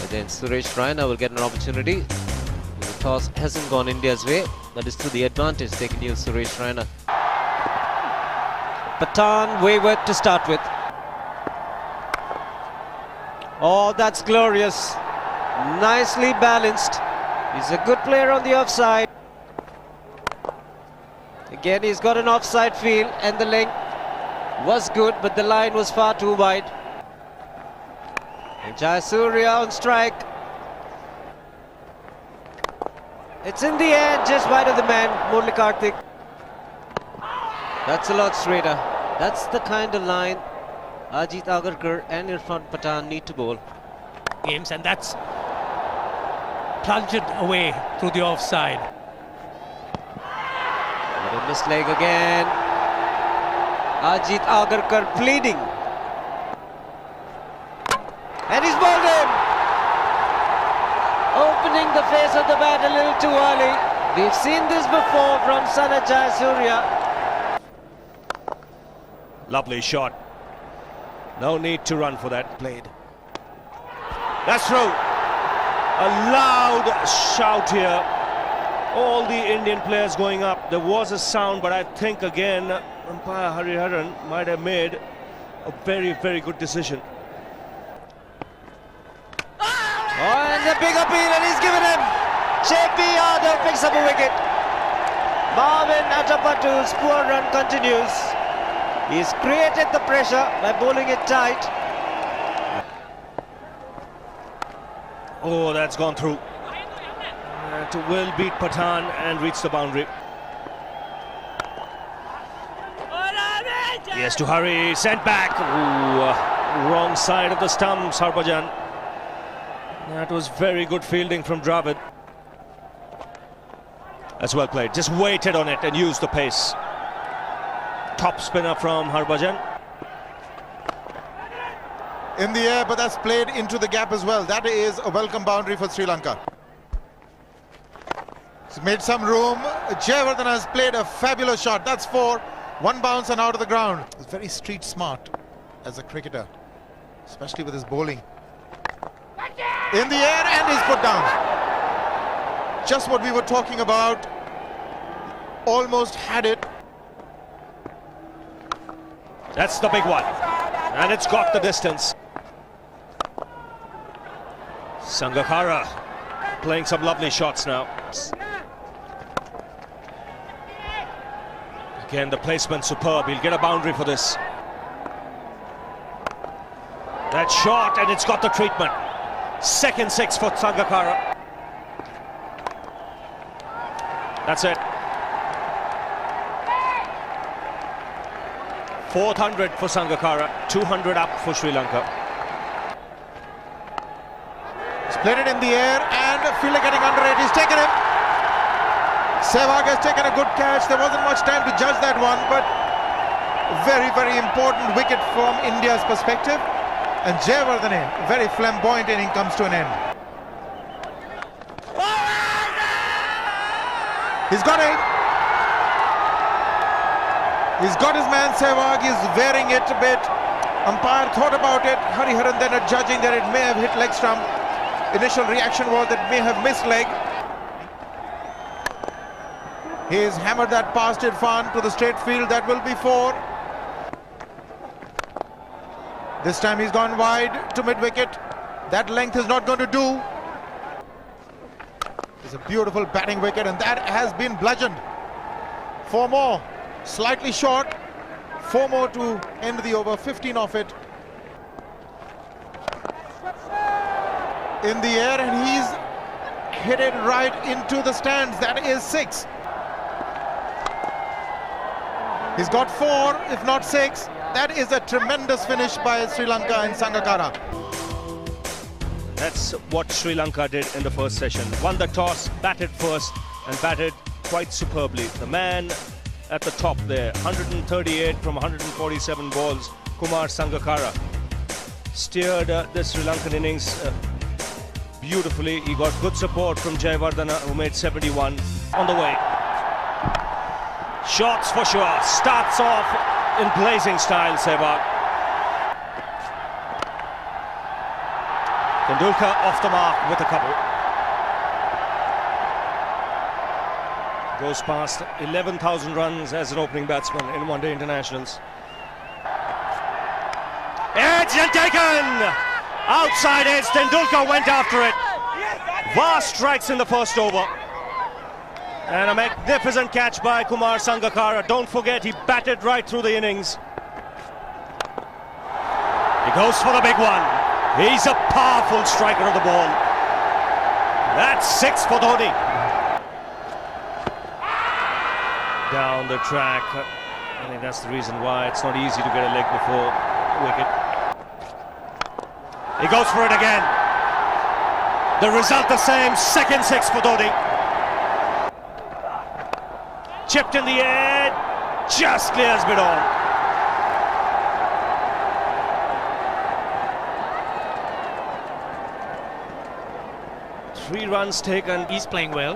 And then Suresh Raina will get an opportunity. The toss hasn't gone India's way, but it's to the advantage they can use Suresh Raina. Pathan wavered to start with. Oh, that's glorious. Nicely balanced. He's a good player on the offside. Again, he's got an offside feel, and the length was good, but the line was far too wide. And Jayasuriya on strike. It's in the air, just wide of the man, Murali Karthik. That's a lot straighter. That's the kind of line Ajit Agarkar and Irfan Pathan need to bowl. Games, and that's plunged away through the offside. But a missed leg again. Ajit Agarkar pleading. And he's bowled in. Opening the face of the bat a little too early. We've seen this before from Sana Jayasuriya. Lovely shot. No need to run for that. Played. That's through. A loud shout here. All the Indian players going up. There was a sound, but I think again umpire Hariharan might have made a very, very good decision. Oh, and a big appeal, and he's given him. JP Yadav picks up a wicket. Marvin Atapatu's poor run continues. He's created the pressure by bowling it tight. Oh, that's gone through. To will beat Pathan and reach the boundary. He has to hurry, sent back. Ooh, wrong side of the stumps, Harbhajan. That was very good fielding from Dravid. That's well played. Just waited on it and used the pace. Top spinner from Harbhajan. In the air, but that's played into the gap as well. That is a welcome boundary for Sri Lanka. It's made some room. Jayawardene has played a fabulous shot. That's 4. 1 bounce and out of the ground. He's very street smart as a cricketer, especially with his bowling. In the air, and he's put down. Just what we were talking about. Almost had it. That's the big one. And it's got the distance. Sangakkara playing some lovely shots now. Again, the placement superb. He'll get a boundary for this. That shot, and it's got the treatment. Second 6 for Sangakkara. That's it. 400 for Sangakkara, 200 up for Sri Lanka. He's played it in the air, and a fielder getting under it. He's taken him. Sehwag has taken a good catch. There wasn't much time to judge that one, but very, very important wicket from India's perspective. And Jayawardene, very flamboyant inning, comes to an end. He's got it. He's got his man Sehwag. He's wearing it a bit. Umpire thought about it. Hariharan then judging that it may have hit leg stump. Initial reaction was that may have missed leg. He's hammered that past Irfan to the straight field. That will be 4. This time he's gone wide to mid-wicket. That length is not going to do. It's a beautiful batting wicket, and that has been bludgeoned. 4 more. Slightly short. 4 more to end the over. 15 off it. In the air, and he's hit it right into the stands. That is 6. He's got 4, if not 6. That is a tremendous finish by Sri Lanka and Sangakkara. That's what Sri Lanka did in the first session. Won the toss, batted first, and batted quite superbly. The man at the top there, 138 from 147 balls, Kumar Sangakkara, steered this Sri Lankan innings beautifully. He got good support from Jayawardene, who made 71 on the way. Shots for sure. Starts off in blazing style, Sehwag. Tendulkar off the mark with a couple. Goes past 11,000 runs as an opening batsman in one-day internationals. Edge and taken! Outside edge, Tendulkar went after it. Vast strikes in the first over. And a magnificent catch by Kumar Sangakkara. Don't forget, he batted right through the innings. He goes for the big one. He's a powerful striker of the ball. That's 6 for Dhoni. Down the track. I think that's the reason why it's not easy to get a leg before wicket. He goes for it again. The result the same, second 6 for Dhoni. Chipped in the air, just clears mid on. Three runs taken. He's playing well.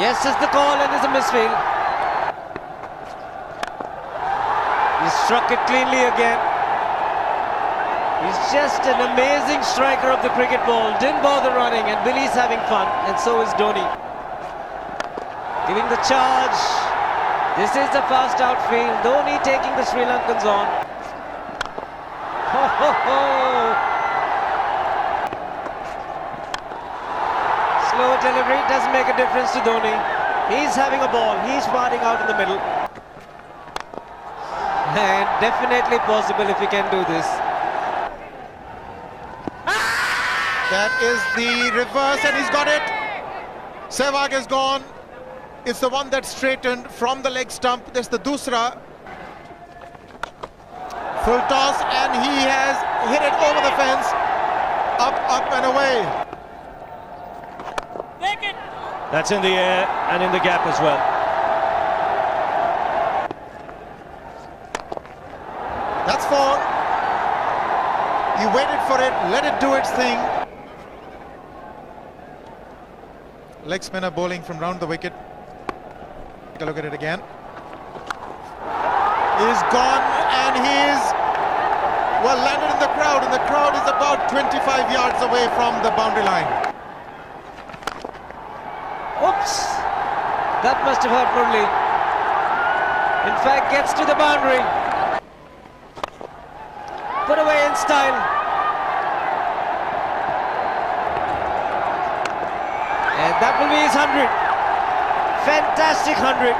Yes is the call, and there's a misfield. He struck it cleanly again. He's just an amazing striker of the cricket ball. Didn't bother running, and Billy's having fun, and so is Dhoni. Giving the charge. This is the fast outfield. Dhoni taking the Sri Lankans on. Ho, ho, ho. Slow delivery doesn't make a difference to Dhoni. He's having a ball. He's firing out in the middle. And definitely possible if he can do this. That is the reverse, and he's got it. Sehwag is gone. It's the one that's straightened from the leg stump. There's the dusra. Full toss, and he has hit it over the fence. Up and away. That's in the air and in the gap as well. That's 4. He waited for it, let it do its thing. Leg spinner bowling from round the wicket. Take a look at it again. He's gone, and he's well landed in the crowd, and the crowd is about 25 yards away from the boundary line. Oops! That must have hurt Murli. In fact, gets to the boundary. Put away in style. And that will be his 100. Fantastic 100.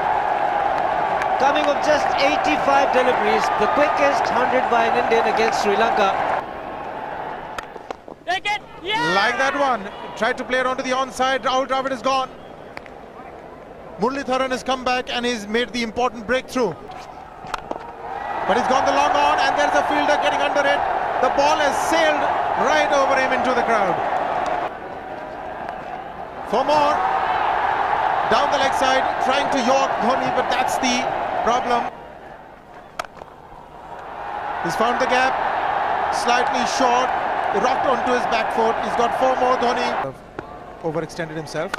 Coming of just 85 deliveries, the quickest 100 by an Indian against Sri Lanka. Like that one. Tried to play around to the onside. Rahul Dravid is gone. Muralitharan has come back and he's made the important breakthrough. But he's gone the long on, and there's a fielder getting under it. The ball has sailed right over him into the crowd. For more. Down the leg side, trying to york Dhoni, but that's the problem. He's found the gap. Slightly short. Rocked onto his back foot. He's got 4 more. Dhoni overextended himself.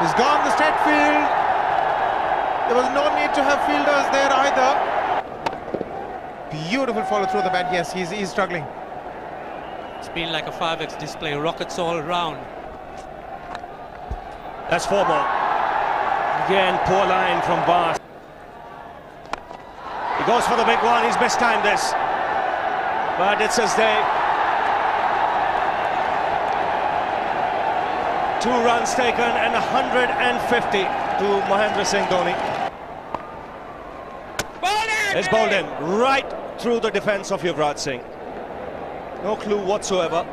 He's gone the straight field. There was no need to have fielders there either. Beautiful follow through the bat. Yes, he's struggling. It's been like a 5x display, rockets all around. That's 4 more. Again, poor line from Vaz. He goes for the big one. He's mistimed this. But it's as they... 2 runs taken and 150 to Mahendra Singh Dhoni. It's bowled in right through the defence of Yuvraj Singh. No clue whatsoever.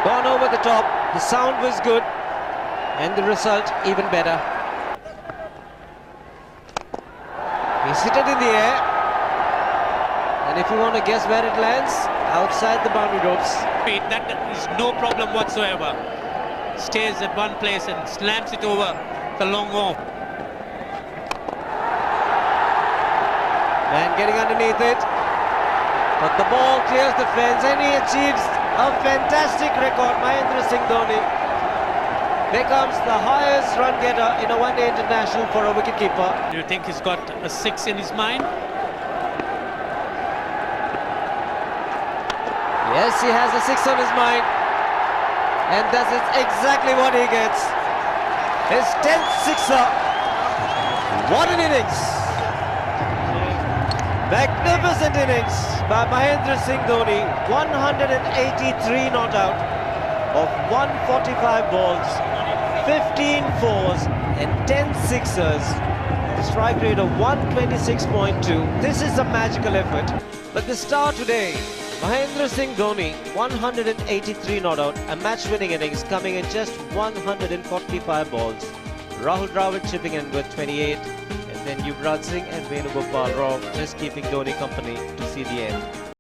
Gone over the top. The sound was good, and the result even better. He's hit it in the air, and if you want to guess where it lands, outside the boundary ropes. That is no problem whatsoever. Stays at one place and slams it over the long off. Man getting underneath it, but the ball clears the fence, and he achieves a fantastic record. Mahendra Singh Dhoni becomes the highest run getter in a one-day international for a wicketkeeper. Do you think he's got a 6 in his mind? Yes, he has a 6 on his mind. And that is exactly what he gets. His 10th sixer. What an innings. Magnificent innings by Mahendra Singh Dhoni. 183 not out of 145 balls, 15 fours and 10 sixers. Strike rate of 126.2. This is a magical effort. But the star today, Mahendra Singh Dhoni, 183 not out, a match-winning innings coming in just 145 balls. Rahul Dravid chipping in with 28, and then Yuvraj Singh and Venugopal Rao just keeping Dhoni company to see the end.